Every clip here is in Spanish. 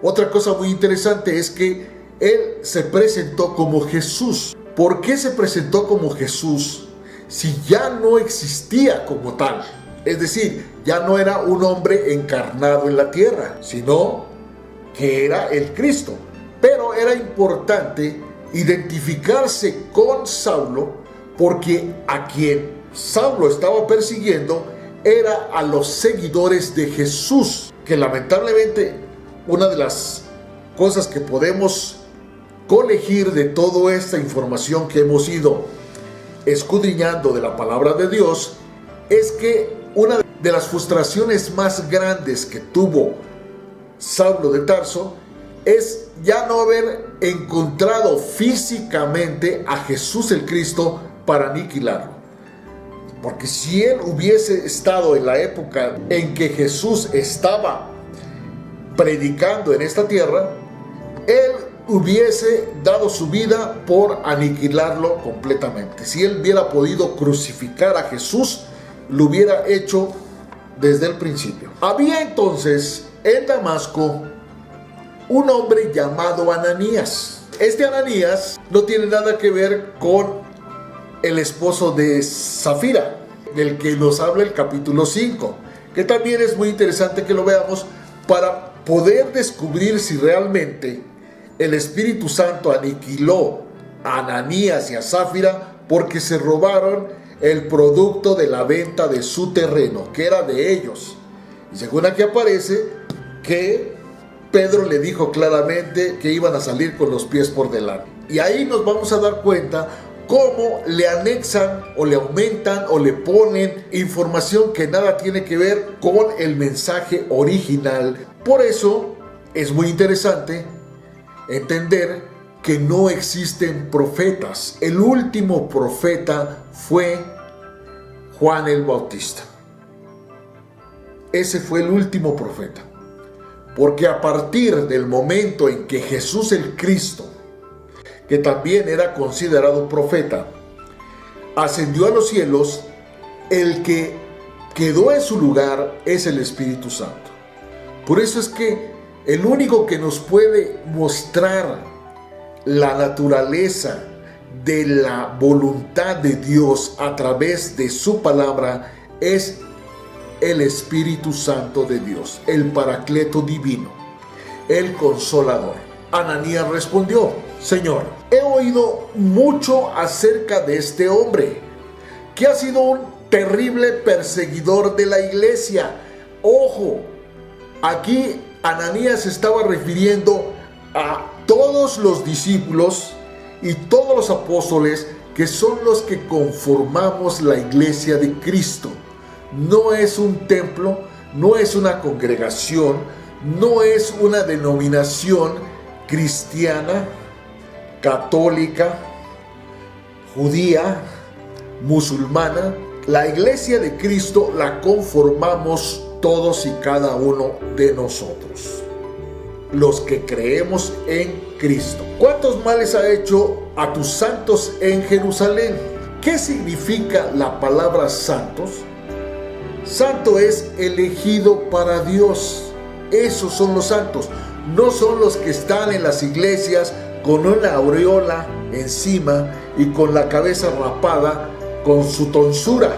Otra cosa muy interesante es que Él se presentó como Jesús. ¿Por qué se presentó como Jesús si ya no existía como tal? Es decir, ya no era un hombre encarnado en la tierra, sino que era el Cristo. Pero era importante identificarse con Saulo, porque a quien Saulo estaba persiguiendo era a los seguidores de Jesús, que lamentablemente una de las cosas que podemos colegir de toda esta información que hemos ido escudriñando de la palabra de Dios es que una de las frustraciones más grandes que tuvo Saulo de Tarso es ya no haber encontrado físicamente a Jesús el Cristo para aniquilarlo. Porque si él hubiese estado en la época en que Jesús estaba predicando en esta tierra, él hubiese dado su vida por aniquilarlo completamente. Si él hubiera podido crucificar a Jesús, lo hubiera hecho desde el principio. Había entonces en Damasco un hombre llamado Ananías. Este Ananías no tiene nada que ver con el esposo de Safira, del que nos habla el capítulo 5, que también es muy interesante que lo veamos para poder descubrir si realmente el Espíritu Santo aniquiló a Ananías y a Safira porque se robaron el producto de la venta de su terreno, que era de ellos. Y según aquí aparece que Pedro le dijo claramente que iban a salir con los pies por delante. Y ahí nos vamos a dar cuenta cómo le anexan o le aumentan o le ponen información que nada tiene que ver con el mensaje original. Por eso es muy interesante entender que no existen profetas. El último profeta fue Juan el Bautista. Ese fue el último profeta. Porque a partir del momento en que Jesús el Cristo, que también era considerado profeta, ascendió a los cielos, el que quedó en su lugar es el Espíritu Santo. Por eso es que el único que nos puede mostrar la naturaleza de la voluntad de Dios a través de su palabra es el Espíritu Santo de Dios, el Paracleto divino, el Consolador. Ananías respondió: Señor, he oído mucho acerca de este hombre, que ha sido un terrible perseguidor de la iglesia. Ojo, aquí Ananías estaba refiriendo a todos los discípulos y todos los apóstoles que son los que conformamos la iglesia de Cristo. No es un templo, no es una congregación, no es una denominación cristiana, católica, judía, musulmana. La iglesia de Cristo la conformamos todos y cada uno de nosotros, los que creemos en Cristo. ¿Cuántos males ha hecho a tus santos en Jerusalén? ¿Qué significa la palabra santos? Santo es elegido para Dios. Esos son los santos. No son los que están en las iglesias con una aureola encima y con la cabeza rapada con su tonsura.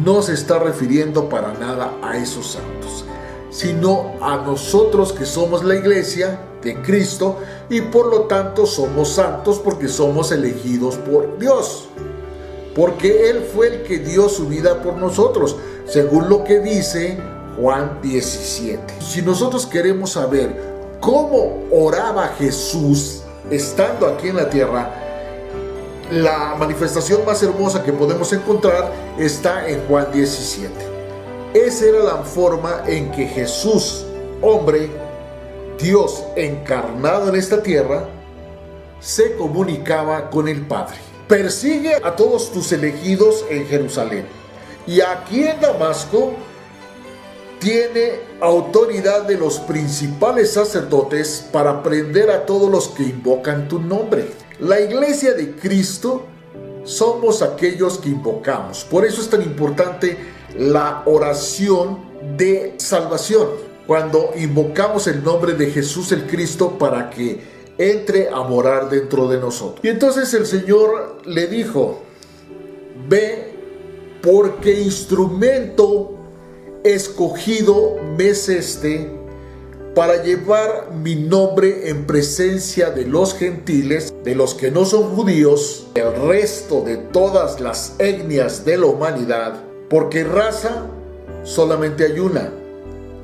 No se está refiriendo para nada a esos santos, sino a nosotros que somos la iglesia de Cristo y por lo tanto somos santos porque somos elegidos por Dios. Porque Él fue el que dio su vida por nosotros, según lo que dice Juan 17. Si nosotros queremos saber cómo oraba Jesús estando aquí en la tierra, la manifestación más hermosa que podemos encontrar está en Juan 17. Esa era la forma en que Jesús, hombre, Dios encarnado en esta tierra, se comunicaba con el Padre. Persigue a todos tus elegidos en Jerusalén. Y aquí en Damasco tiene autoridad de los principales sacerdotes para prender a todos los que invocan tu nombre. La iglesia de Cristo somos aquellos que invocamos. Por eso es tan importante la oración de salvación, cuando invocamos el nombre de Jesús el Cristo para que entre a morar dentro de nosotros. Y entonces el Señor le dijo: ve, porque instrumento escogido me es este para llevar mi nombre en presencia de los gentiles, de los que no son judíos, del resto de todas las etnias de la humanidad, porque raza solamente hay una,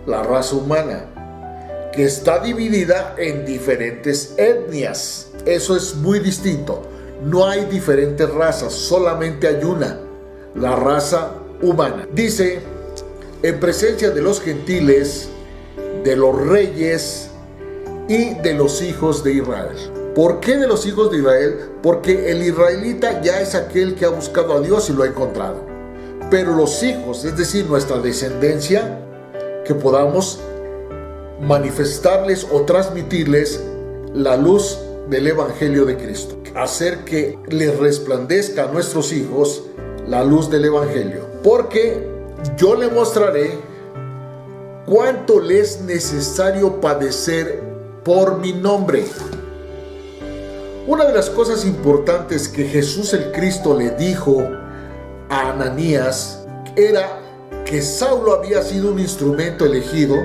la raza humana, que está dividida en diferentes etnias. Eso es muy distinto. No hay diferentes razas, solamente hay una, la raza humana. Dice: en presencia de los gentiles, de los reyes y de los hijos de Israel. ¿Por qué de los hijos de Israel? Porque el israelita ya es aquel que ha buscado a Dios y lo ha encontrado. Pero los hijos, es decir, nuestra descendencia, que podamos manifestarles o transmitirles la luz del Evangelio de Cristo. Hacer que les resplandezca a nuestros hijos la luz del Evangelio. Porque yo le mostraré cuánto le es necesario padecer por mi nombre. Una de las cosas importantes que Jesús el Cristo le dijo a Ananías era que Saulo había sido un instrumento elegido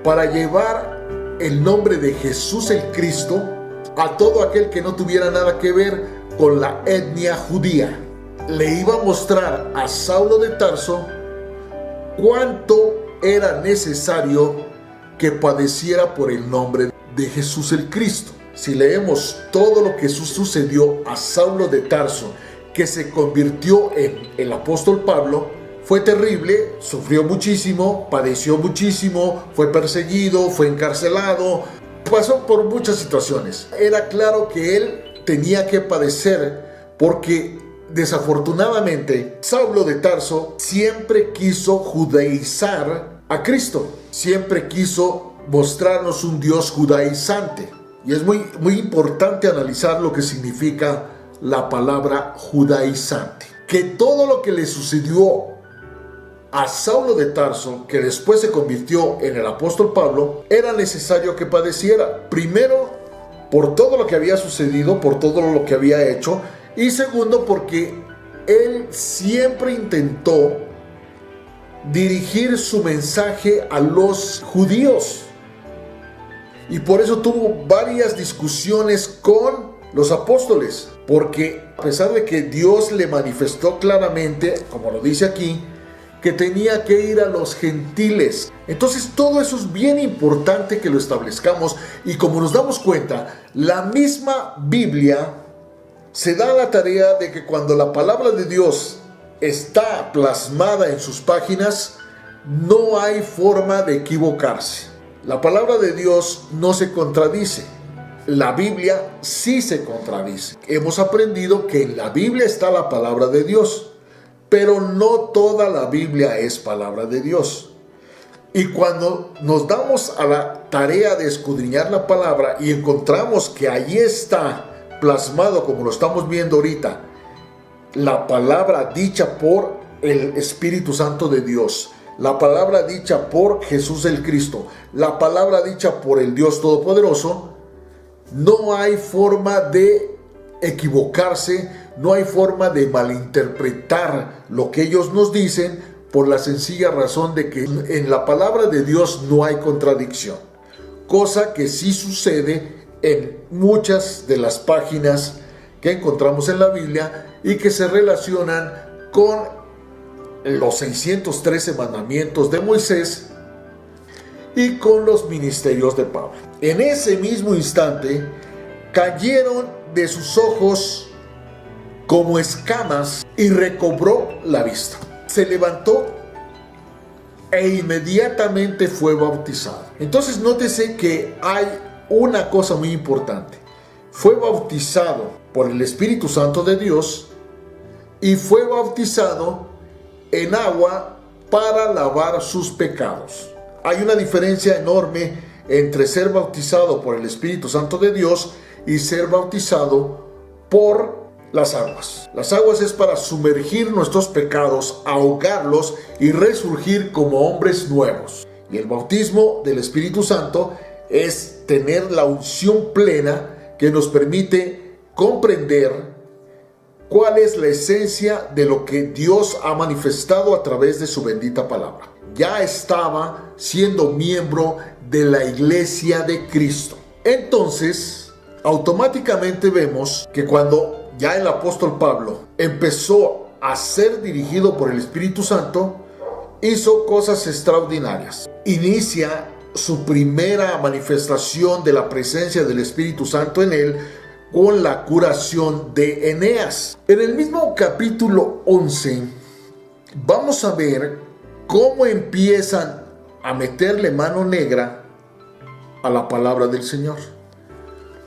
para llevar el nombre de Jesús el Cristo a todo aquel que no tuviera nada que ver con la etnia judía. Le iba a mostrar a Saulo de Tarso cuánto era necesario que padeciera por el nombre de Jesús el Cristo. Si leemos todo lo que sucedió a Saulo de Tarso, que se convirtió en el apóstol Pablo, fue terrible, sufrió muchísimo, padeció muchísimo, fue perseguido, fue encarcelado, pasó por muchas situaciones. Era claro que él tenía que padecer porque desafortunadamente Saulo de Tarso siempre quiso judaizar a Cristo, siempre quiso mostrarnos un Dios judaizante. Y es muy importante analizar lo que significa la palabra judaizante. Que todo lo que le sucedió a Saulo de Tarso, que después se convirtió en el apóstol Pablo, era necesario que padeciera. Primero, por todo lo que había sucedido, por todo lo que había hecho. Y segundo, porque él siempre intentó dirigir su mensaje a los judíos. Y por eso tuvo varias discusiones con los apóstoles. Porque a pesar de que Dios le manifestó claramente, como lo dice aquí, que tenía que ir a los gentiles. Entonces todo eso es bien importante que lo establezcamos. Y como nos damos cuenta, la misma Biblia se da la tarea de que cuando la palabra de Dios está plasmada en sus páginas, no hay forma de equivocarse. La palabra de Dios no se contradice. La Biblia sí se contradice. Hemos aprendido que en la Biblia está la palabra de Dios, pero no toda la Biblia es palabra de Dios. Y cuando nos damos a la tarea de escudriñar la palabra y encontramos que allí está plasmado, como lo estamos viendo ahorita, la palabra dicha por el Espíritu Santo de Dios, la palabra dicha por Jesús el Cristo, la palabra dicha por el Dios Todopoderoso, no hay forma de equivocarse, no hay forma de malinterpretar lo que ellos nos dicen, por la sencilla razón de que en la palabra de Dios no hay contradicción, cosa que sí sucede en muchas de las páginas que encontramos en la Biblia y que se relacionan con los 613 mandamientos de Moisés y con los ministerios de Pablo. En ese mismo instante cayeron de sus ojos como escamas y recobró la vista. Se levantó e inmediatamente fue bautizado. Entonces nótese que hay una cosa muy importante. Fue bautizado por el Espíritu Santo de Dios y fue bautizado en agua para lavar sus pecados. Hay una diferencia enorme entre ser bautizado por el Espíritu Santo de Dios y ser bautizado por las aguas. Las aguas es para sumergir nuestros pecados, ahogarlos y resurgir como hombres nuevos. Y el bautismo del Espíritu Santo es tener la unción plena que nos permite comprender cuál es la esencia de lo que Dios ha manifestado a través de su bendita palabra. Ya estaba siendo miembro de la iglesia de Cristo. Entonces, automáticamente vemos que cuando ya el apóstol Pablo empezó a ser dirigido por el Espíritu Santo, hizo cosas extraordinarias. Inicia su primera manifestación de la presencia del Espíritu Santo en él con la curación de Eneas. En el mismo capítulo 11 vamos a ver cómo empiezan a meterle mano negra a la palabra del Señor.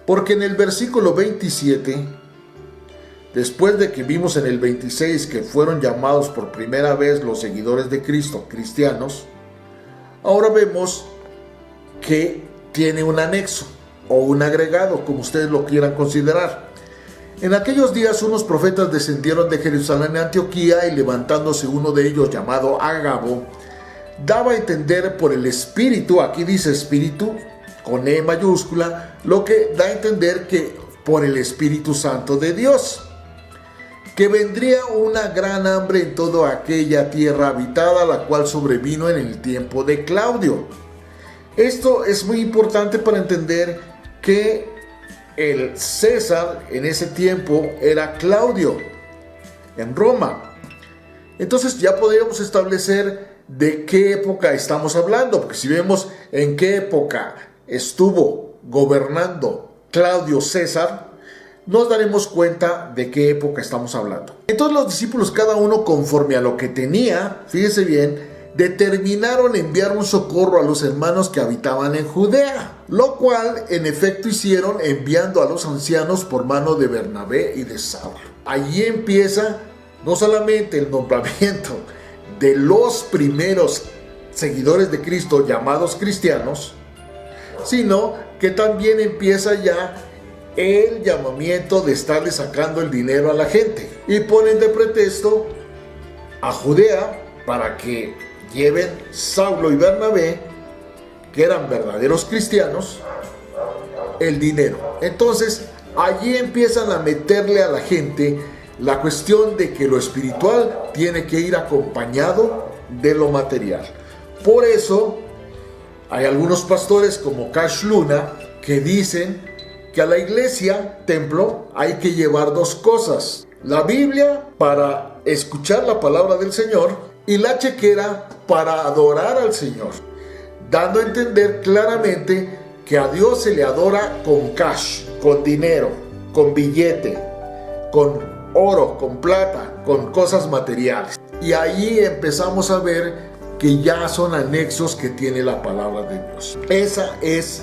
Porque en el versículo 27, después de que vimos en el 26 que fueron llamados por primera vez los seguidores de Cristo, cristianos, ahora vemos que tiene un anexo o un agregado, como ustedes lo quieran considerar. En aquellos días unos profetas descendieron de Jerusalén a Antioquía, y levantándose uno de ellos llamado Agabo, daba a entender por el Espíritu, aquí dice Espíritu con E mayúscula, lo que da a entender que por el Espíritu Santo de Dios, que vendría una gran hambre en toda aquella tierra habitada, la cual sobrevino en el tiempo de Claudio. Esto es muy importante para entender que el César en ese tiempo era Claudio en Roma. Entonces ya podríamos establecer de qué época estamos hablando, porque si vemos en qué época estuvo gobernando Claudio César, nos daremos cuenta de qué época estamos hablando. Entonces los discípulos, cada uno conforme a lo que tenía, fíjese bien, determinaron enviar un socorro a los hermanos que habitaban en Judea, lo cual en efecto hicieron, enviando a los ancianos por mano de Bernabé y de Saulo. Allí empieza no solamente el nombramiento de los primeros seguidores de Cristo llamados cristianos, sino que también empieza ya el llamamiento de estarle sacando el dinero a la gente, y ponen de pretexto a Judea para que lleven Saulo y Bernabé, que eran verdaderos cristianos, el dinero. Entonces allí empiezan a meterle a la gente la cuestión de que lo espiritual tiene que ir acompañado de lo material. Por eso hay algunos pastores como Cash Luna que dicen que a la iglesia, templo, hay que llevar dos cosas: la Biblia para escuchar la palabra del Señor y la chequera para adorar al Señor, dando a entender claramente que a Dios se le adora con cash, con dinero, con billete, con oro, con plata, con cosas materiales. Y ahí empezamos a ver que ya son anexos que tiene la palabra de Dios. Esa es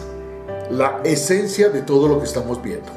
la esencia de todo lo que estamos viendo.